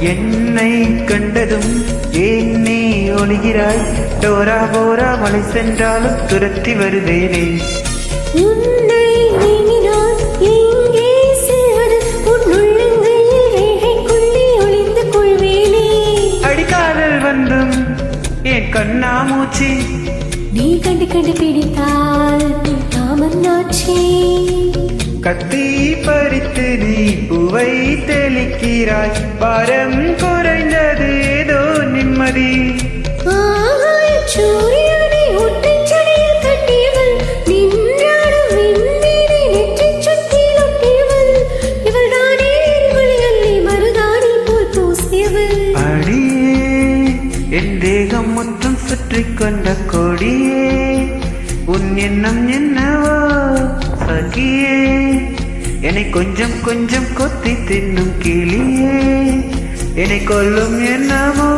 என்னை கண்டதும் ஏன் நீ ஒளிகிறாய்? டோரா போரா மலை சென்றாலும் துரத்தி வருவேனே. உன்னை நீங்கினால் எங்கே செல்வது? உன் உள்ளங்கையில் ரேகைக்குள்ளே ஒளிந்து கொள்வேனே. அடிக்காதல் வந்தும் என் கண்ணாமூச்சி, நீ கண்டு கண்டு பிடித்தால் தாமன்னாச்சே. கத்தி பறித்து நீ பூவை தெளிக்கிறாய். பாரம் குறைந்தது ஏதோ நிம்மதி. சூரியனை ஒற்றைச்சடையில் கட்டியவள், நின்றாடும் விண்மீனை நெற்றிச் சுத்தியில் ஒட்டியவள். இவள் தானே எரிமொழி அள்ளி மருதாணி போல் பூசியவள். அடியே என் தேகம் மொத்தம் சுற்றி கொண்ட கொடியே, உன் எண்ணம் என்னவோ சகியே. என்னை கொஞ்சம் கொஞ்சம் கொத்தி தின்னும் கிளியே, என்னை கொல்லும் என்னவோ